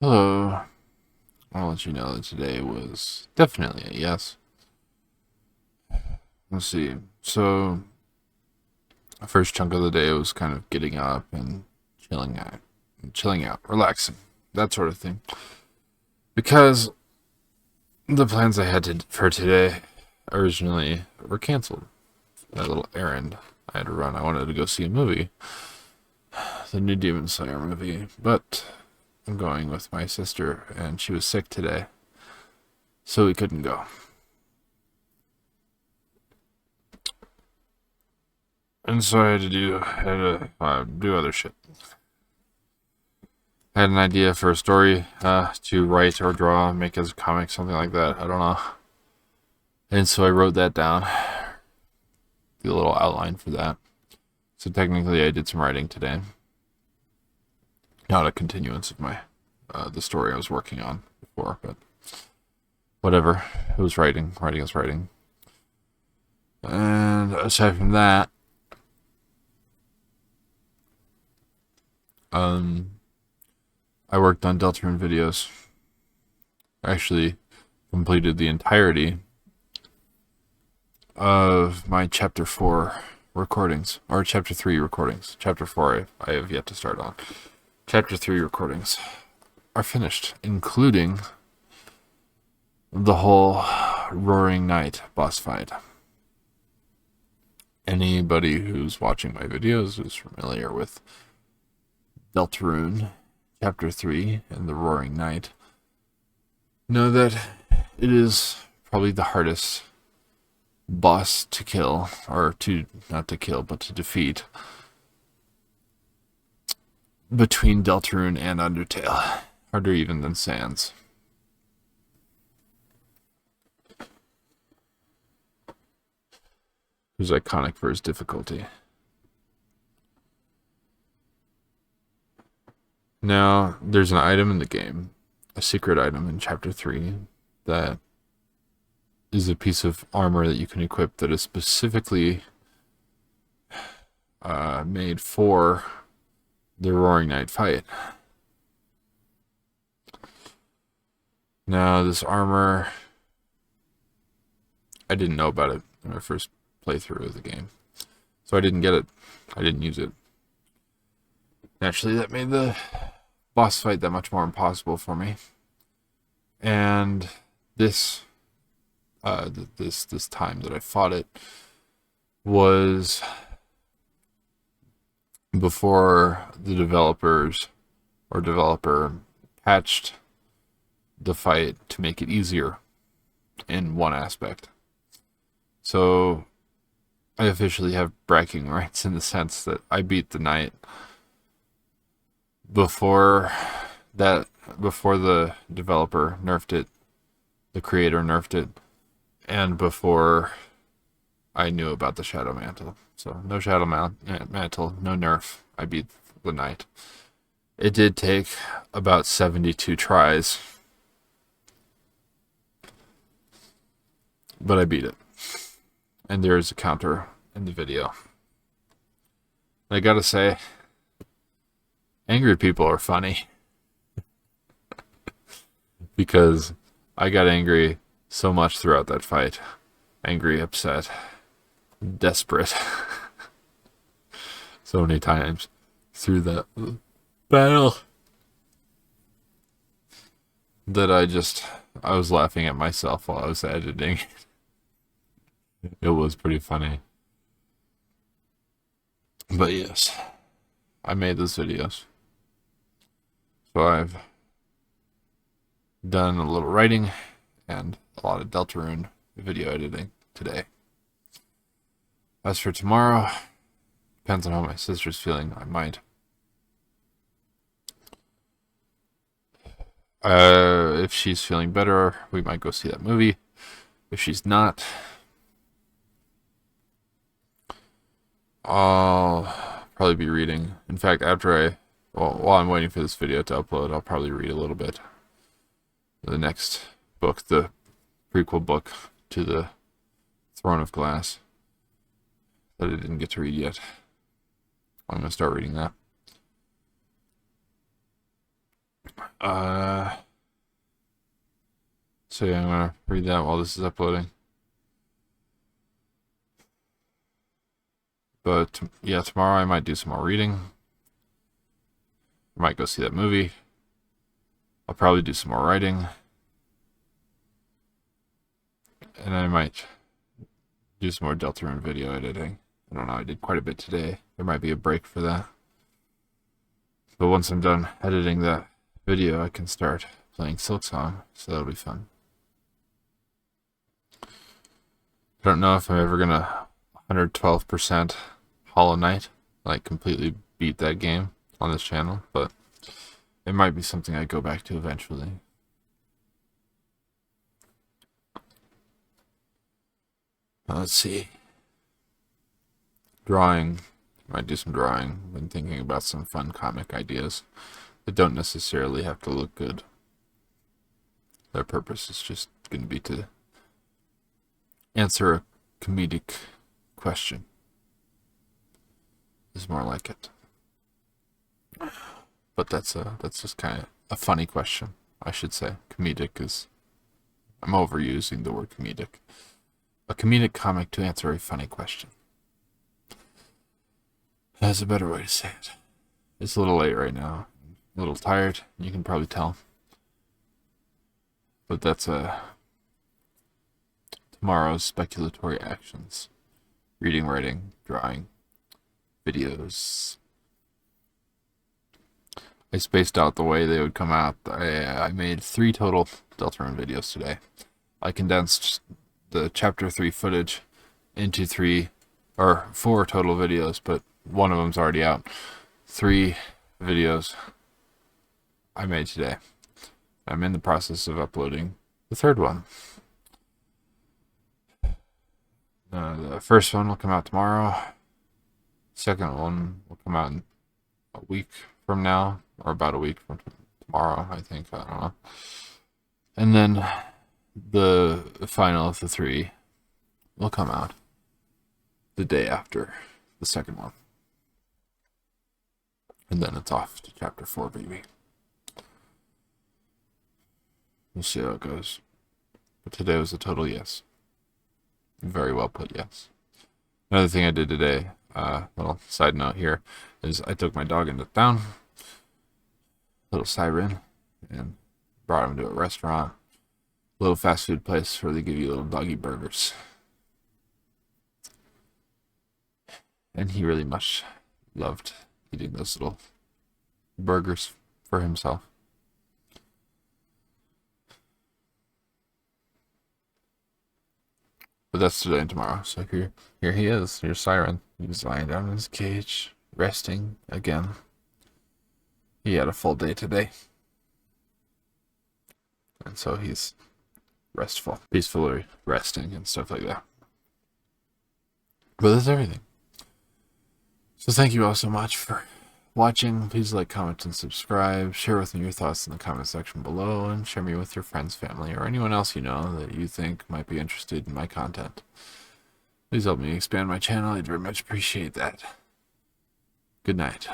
Hello. I'll let you know that today was definitely a yes. Let's see. So, the first chunk of the day was kind of getting up and chilling out, relaxing, that sort of thing. Because the plans I had for today originally were canceled. That little errand I had to run. I wanted to go see a movie, the new Demon Slayer movie, but I'm going with my sister, and she was sick today, so we couldn't go. And so I had to do other shit. I had an idea for a story to write or draw, make as a comic, something like that. I don't know. And so I wrote that down, the little outline for that. So technically, I did some writing today, not a continuance of my the story I was working on before, but whatever. It was writing. Writing is writing. And aside from that, I worked on Deltarune videos. I actually completed the entirety of my chapter 4 recordings, or chapter 3 recordings. Chapter 4 I have yet to start on. Chapter 3 recordings are finished, including the whole Roaring Knight boss fight. Anybody who's watching my videos is familiar with Deltarune Chapter 3 and the Roaring Knight. Know that it is probably the hardest boss to kill, or to, not to kill, but to defeat, between Deltarune and Undertale. Harder even than Sans. Who's iconic for his difficulty. Now, there's an item in the game, a secret item in Chapter 3, that is a piece of armor that you can equip that is specifically made for the Roaring Knight fight. Now, this armor, I didn't know about it in my first playthrough of the game, so I didn't get it. I didn't use it. Naturally, that made the boss fight that much more impossible for me. And this time that I fought it was before the developer patched the fight to make it easier in one aspect. So I officially have bragging rights in the sense that I beat the knight before the developer nerfed it, the creator nerfed it, and before I knew about the Shadow Mantle. So no Shadow Mantle, no nerf. I beat the knight. It did take about 72 tries, but I beat it. And there is a counter in the video. I gotta say, angry people are funny. Because I got angry so much throughout that fight. Angry, upset, desperate. So many times through that battle that I was laughing at myself while I was editing. It was pretty funny. But yes, I made those videos. So I've done a little writing and a lot of Deltarune video editing today. As for tomorrow, depends on how my sister's feeling. I might. If she's feeling better, we might go see that movie. If she's not, I'll probably be reading. In fact, while I'm waiting for this video to upload, I'll probably read a little bit. The next book, the prequel book to the Throne of Glass, that I didn't get to read yet. I'm going to start reading that. Uh, so yeah, I'm gonna read that while this is uploading. But yeah, tomorrow I might do some more reading. I might go see that movie. I'll probably do some more writing. And I might do some more Deltarune video editing. I don't know, I did quite a bit today. There might be a break for that. But once I'm done editing that video, I can start playing Silksong, so that'll be fun. I don't know if I'm ever gonna 112% Hollow Knight, like completely beat that game on this channel, but it might be something I go back to eventually. Let's see. Drawing. Might do some drawing. Been thinking about some fun comic ideas that don't necessarily have to look good. Their purpose is just going to be to answer a comedic question. Is more like it. But that's just kind of a funny question, I should say. Comedic is, I'm overusing the word comedic. A comedic comic to answer a funny question. That's a better way to say it. It's a little late right now. A little tired, you can probably tell. But that's tomorrow's speculatory actions. Reading, writing, drawing, videos. I spaced out the way they would come out. I made 3 total Deltarune videos today. I condensed the chapter 3 footage into 4 total videos, but one of them's already out. 3 videos I made today. I'm in the process of uploading the 3rd one. The first one will come out tomorrow. Second one will come out in a week from now, or about a week from tomorrow, I think. I don't know. And then the final of the 3 will come out the day after the second one. And then it's off to chapter 4, baby. We'll see how it goes. But today was a total yes. Very well put, yes. Another thing I did today, little side note here, is I took my dog into town, little Siren, and brought him to a restaurant, a little fast food place where they give you little doggy burgers. And he really much loved eating those little burgers for himself. But that's today and tomorrow. So here he is. Here's Siren. He's lying down in his cage, resting again. He had a full day today. And so he's restful, peacefully resting and stuff like that. But that's everything. So thank you all so much for watching. Please like, comment, and subscribe. Share with me your thoughts in the comment section below, and share me with your friends, family, or anyone else you know that you think might be interested in my content. Please help me expand my channel. I'd very much appreciate that. Good night.